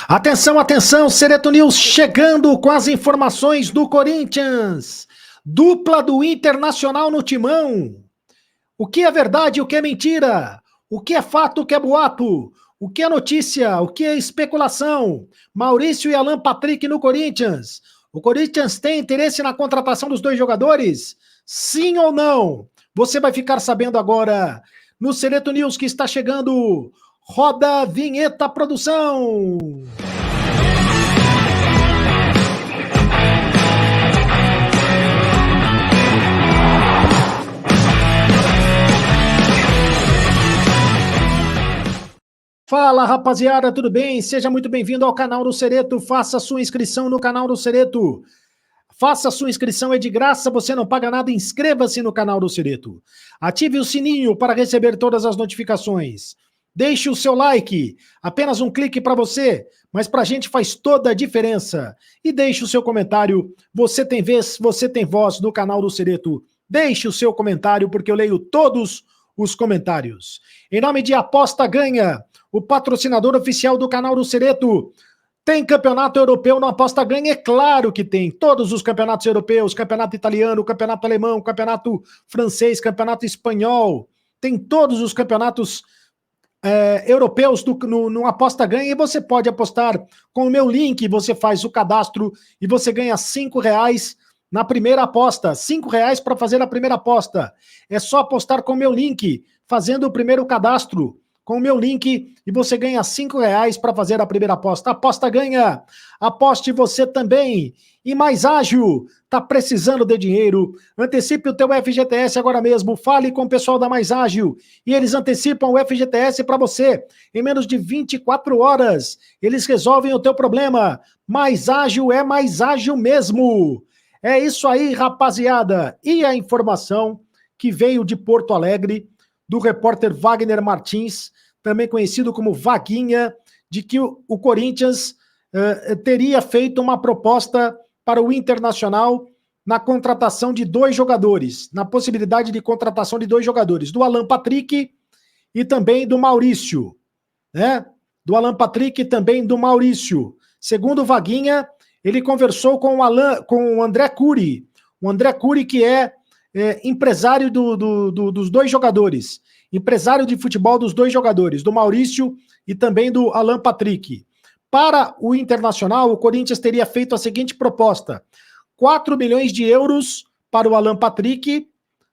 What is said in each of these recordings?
Atenção, atenção, Sereto News chegando com as informações do Corinthians. Dupla do Internacional no timão. O que é verdade e o que é mentira? O que é fato, o que é boato? O que é notícia? O que é especulação? Maurício e Alan Patrick no Corinthians. O Corinthians tem interesse na contratação dos dois jogadores? Sim ou não? Você vai ficar sabendo agora no Sereto News que está chegando. Roda a vinheta, produção! Fala, rapaziada, tudo bem? Seja muito bem-vindo ao canal do Sereto. Faça sua inscrição no canal do Sereto. Faça sua inscrição, é de graça, você não paga nada. Inscreva-se no canal do Sereto. Ative o sininho para receber todas as notificações. Deixe o seu like, apenas um clique para você, mas para a gente faz toda a diferença. E deixe o seu comentário, você tem vez, você tem voz no canal do Sereto. Deixe o seu comentário, porque eu leio todos os comentários. Em nome de Aposta Ganha, o patrocinador oficial do canal do Sereto. Tem campeonato europeu no Aposta Ganha? É claro que tem. Todos os campeonatos europeus, campeonato italiano, campeonato alemão, campeonato francês, campeonato espanhol. Tem todos os campeonatos europeus no Aposta Ganha, e você pode apostar com o meu link. Você faz o cadastro e você ganha R$5 na primeira aposta. R$5 para fazer a primeira aposta. É só apostar com o meu link, fazendo o primeiro cadastro com o meu link, e você ganha R$5 para fazer a primeira aposta. Aposta Ganha, aposte você também. E Mais Ágil, tá precisando de dinheiro? Antecipe o teu FGTS agora mesmo. Fale com o pessoal da Mais Ágil e eles antecipam o FGTS para você em menos de 24 horas. Eles resolvem o teu problema. Mais Ágil é mais ágil mesmo. É isso aí, rapaziada. E a informação que veio de Porto Alegre, do repórter Wagner Martins, também conhecido como Vaguinha, de que o Corinthians teria feito uma proposta para o Internacional na contratação de dois jogadores, na possibilidade de contratação de dois jogadores, do Alan Patrick e também do Maurício, né? Do Alan Patrick e também do Maurício. Segundo Vaguinha, ele conversou com o André Curi, o André Curi, que é empresário dos dois jogadores, empresário de futebol dos dois jogadores, do Maurício e também do Alan Patrick. Para o Internacional, o Corinthians teria feito a seguinte proposta: 4 milhões de euros para o Alan Patrick,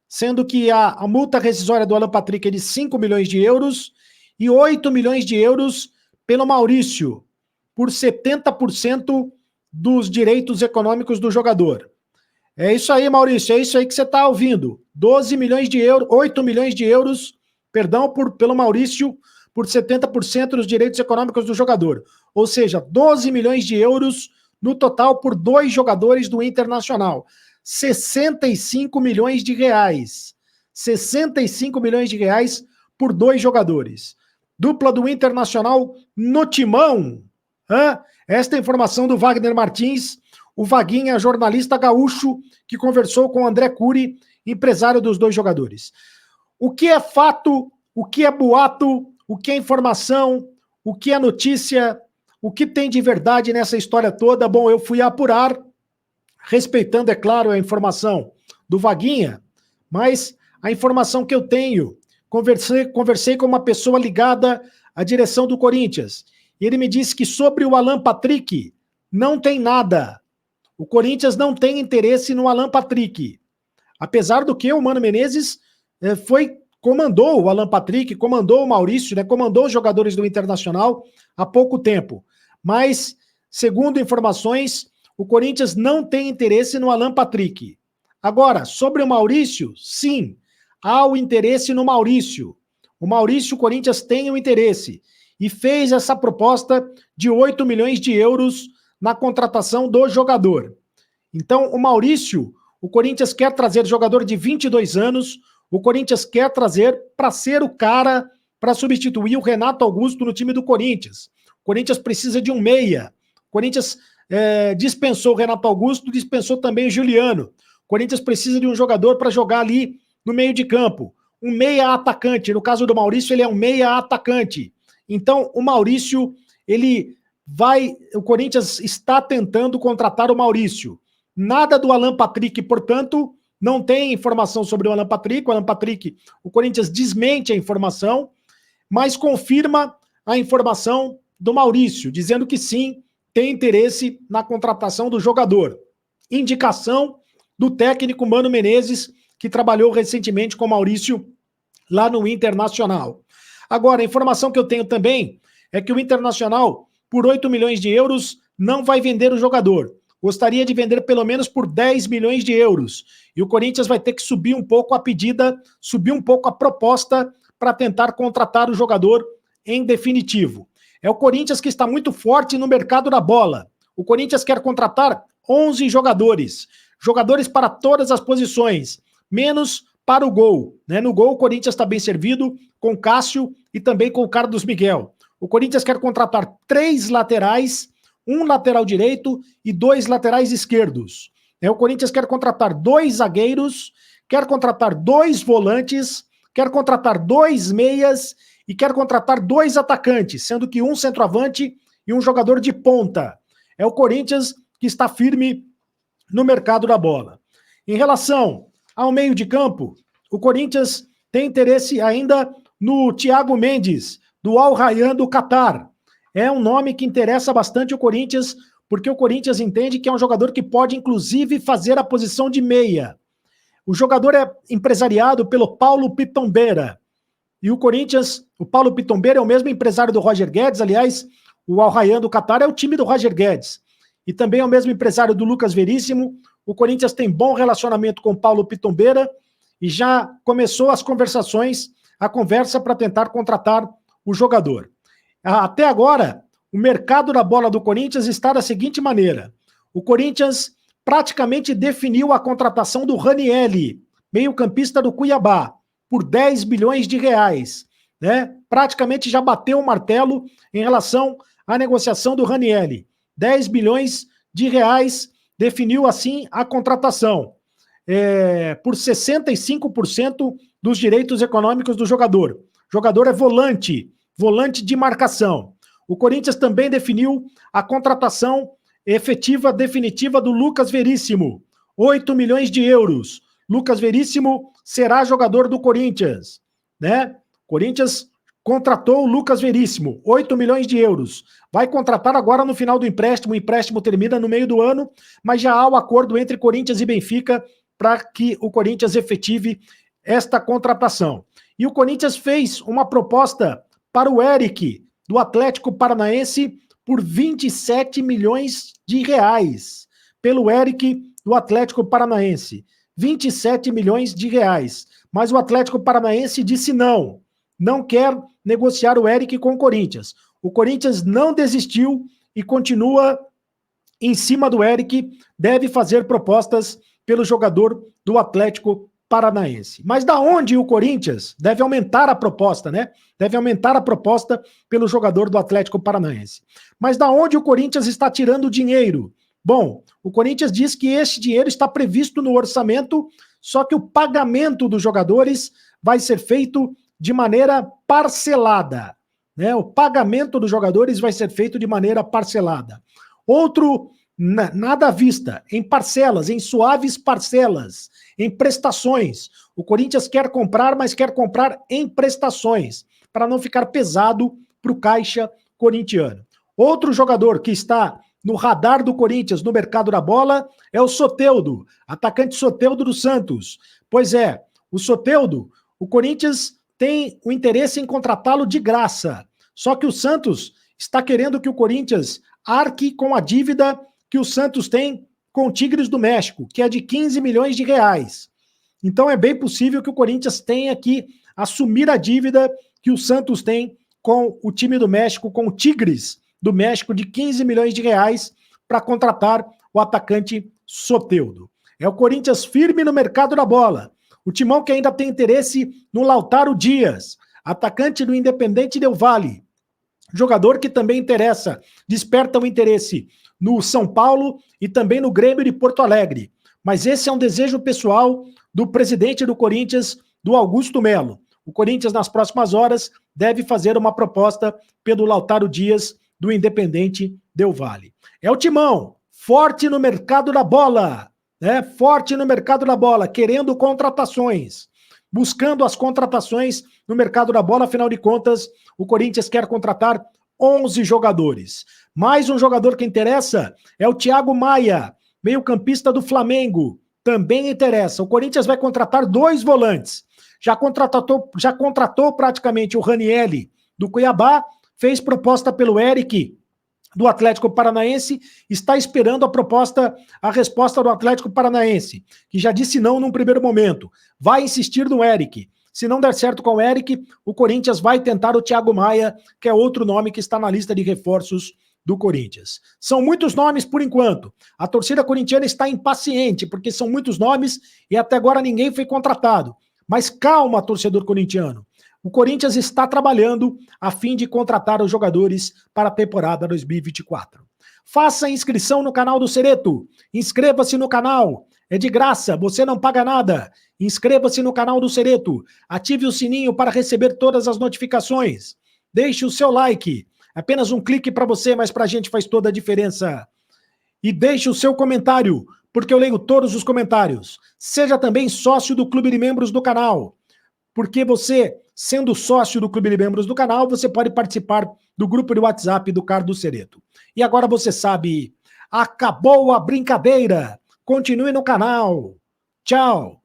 sendo que a multa rescisória do Alan Patrick é de 5 milhões de euros, e 8 milhões de euros pelo Maurício, por 70% dos direitos econômicos do jogador. É isso aí, Maurício, é isso aí que você está ouvindo. 12 milhões de euros, 8 milhões de euros, perdão, pelo Maurício, por 70% dos direitos econômicos do jogador. Ou seja, 12 milhões de euros no total por dois jogadores do Internacional. 65 milhões de reais. 65 milhões de reais por dois jogadores. Dupla do Internacional no timão. Esta é a informação do Wagner Martins, o Vaguinha, jornalista gaúcho, que conversou com o André Curi, empresário dos dois jogadores. O que é fato, o que é boato, o que é informação, o que é notícia, o que tem de verdade nessa história toda? Bom, eu fui apurar, respeitando, é claro, a informação do Vaguinha, mas a informação que eu tenho, conversei com uma pessoa ligada à direção do Corinthians, e ele me disse que sobre o Alan Patrick não tem nada. O Corinthians não tem interesse no Alan Patrick. Apesar do que o Mano Menezes comandou o Alan Patrick, comandou o Maurício, né, comandou os jogadores do Internacional há pouco tempo. Mas, segundo informações, o Corinthians não tem interesse no Alan Patrick. Agora, sobre o Maurício, sim, há o interesse no Maurício. O Maurício, o Corinthians tem o interesse e fez essa proposta de 8 milhões de euros na contratação do jogador. Então, o Maurício, o Corinthians quer trazer jogador de 22 anos, o Corinthians quer trazer para ser o cara para substituir o Renato Augusto no time do Corinthians. O Corinthians precisa de um meia. O Corinthians dispensou o Renato Augusto, dispensou também o Juliano. O Corinthians precisa de um jogador para jogar ali no meio de campo. Um meia atacante. No caso do Maurício, ele é um meia atacante. Então, o Maurício, ele o Corinthians está tentando contratar o Maurício. Nada do Alan Patrick, portanto, não tem informação sobre o Alan Patrick. O Alan Patrick, o Corinthians desmente a informação, mas confirma a informação do Maurício, dizendo que sim, tem interesse na contratação do jogador. Indicação do técnico Mano Menezes, que trabalhou recentemente com o Maurício lá no Internacional. Agora, a informação que eu tenho também é que o Internacional, por 8 milhões de euros, não vai vender o jogador. Gostaria de vender pelo menos por 10 milhões de euros. E o Corinthians vai ter que subir um pouco a pedida, subir um pouco a proposta para tentar contratar o jogador em definitivo. É o Corinthians que está muito forte no mercado da bola. O Corinthians quer contratar 11 jogadores. Jogadores para todas as posições, menos para o gol. No gol, o Corinthians está bem servido com Cássio e também com o Carlos Miguel. O Corinthians quer contratar 3 laterais, um lateral direito e 2 laterais esquerdos. O Corinthians quer contratar 2 zagueiros, quer contratar 2 volantes, quer contratar 2 meias e quer contratar 2 atacantes, sendo que um centroavante e um jogador de ponta. É o Corinthians que está firme no mercado da bola. Em relação ao meio de campo, o Corinthians tem interesse ainda no Thiago Mendes, do Al Rayyan do Catar. É um nome que interessa bastante o Corinthians, porque o Corinthians entende que é um jogador que pode, inclusive, fazer a posição de meia. O jogador é empresariado pelo Paulo Pitombeira. E o Corinthians, o Paulo Pitombeira é o mesmo empresário do Roger Guedes, aliás, o Al Rayyan do Catar é o time do Roger Guedes. E também é o mesmo empresário do Lucas Veríssimo. O Corinthians tem bom relacionamento com o Paulo Pitombeira e já começou as conversações, a conversa para tentar contratar o jogador. Até agora, o mercado da bola do Corinthians está da seguinte maneira. O Corinthians praticamente definiu a contratação do Ranielli, meio-campista do Cuiabá, por 10 bilhões de reais. Praticamente já bateu o martelo em relação à negociação do Ranielli. 10 bilhões de reais definiu assim a contratação. Por 65% dos direitos econômicos do jogador. O jogador é volante de marcação. O Corinthians também definiu a contratação efetiva definitiva do Lucas Veríssimo, 8 milhões de euros. Lucas Veríssimo será jogador do Corinthians. Corinthians contratou o Lucas Veríssimo, 8 milhões de euros. Vai contratar agora no final do empréstimo, o empréstimo termina no meio do ano, mas já há o acordo entre Corinthians e Benfica para que o Corinthians efetive esta contratação. E o Corinthians fez uma proposta para o Eric, do Atlético Paranaense, por 27 milhões de reais. Pelo Eric, do Atlético Paranaense. 27 milhões de reais. Mas o Atlético Paranaense disse não. Não quer negociar o Eric com o Corinthians. O Corinthians não desistiu e continua em cima do Eric. Deve fazer propostas pelo jogador do Atlético Paranaense. Mas da onde o Corinthians deve aumentar a proposta, Deve aumentar a proposta pelo jogador do Atlético Paranaense. Mas da onde o Corinthians está tirando dinheiro? Bom, o Corinthians diz que esse dinheiro está previsto no orçamento, só que o pagamento dos jogadores vai ser feito de maneira parcelada. O pagamento dos jogadores vai ser feito de maneira parcelada. Outro, nada à vista, em parcelas, em suaves parcelas, em prestações. O Corinthians quer comprar, mas quer comprar em prestações, para não ficar pesado para o caixa corintiano. Outro jogador que está no radar do Corinthians no mercado da bola é o Soteldo, atacante Soteldo do Santos. Pois é, o Soteldo, o Corinthians tem o interesse em contratá-lo de graça. Só que o Santos está querendo que o Corinthians arque com a dívida que o Santos tem com o Tigres do México, que é de 15 milhões de reais. Então é bem possível que o Corinthians tenha que assumir a dívida que o Santos tem com o time do México, com o Tigres do México, de 15 milhões de reais para contratar o atacante Soteldo. É o Corinthians firme no mercado da bola. O Timão que ainda tem interesse no Lautaro Dias, atacante do Independente Del Valle. Jogador que também interessa, desperta o interesse no São Paulo e também no Grêmio de Porto Alegre. Mas esse é um desejo pessoal do presidente do Corinthians, do Augusto Melo. O Corinthians, nas próximas horas, deve fazer uma proposta pelo Lautaro Dias, do Independente Del Valle. É o Timão, forte no mercado da bola, né? Forte no mercado da bola, querendo contratações, buscando as contratações no mercado da bola. Afinal de contas, o Corinthians quer contratar 11 jogadores. Mais um jogador que interessa é o Thiago Maia, meio-campista do Flamengo. Também interessa. O Corinthians vai contratar 2 volantes. Já contratou praticamente o Ranieri do Cuiabá, fez proposta pelo Eric do Atlético Paranaense, está esperando a resposta do Atlético Paranaense, que já disse não num primeiro momento. Vai insistir no Eric. Se não der certo com o Eric, o Corinthians vai tentar o Thiago Maia, que é outro nome que está na lista de reforços do Corinthians. São muitos nomes por enquanto. A torcida corintiana está impaciente, porque são muitos nomes e até agora ninguém foi contratado. Mas calma, torcedor corintiano. O Corinthians está trabalhando a fim de contratar os jogadores para a temporada 2024. Faça a inscrição no canal do Cereto. Inscreva-se no canal. É de graça, você não paga nada. Inscreva-se no canal do Cereto. Ative o sininho para receber todas as notificações. Deixe o seu like. Apenas um clique para você, mas para a gente faz toda a diferença. E deixe o seu comentário, porque eu leio todos os comentários. Seja também sócio do Clube de Membros do canal, porque você, sendo sócio do Clube de Membros do canal, você pode participar do grupo de WhatsApp do Carlos Cereto. E agora você sabe, acabou a brincadeira. Continue no canal. Tchau.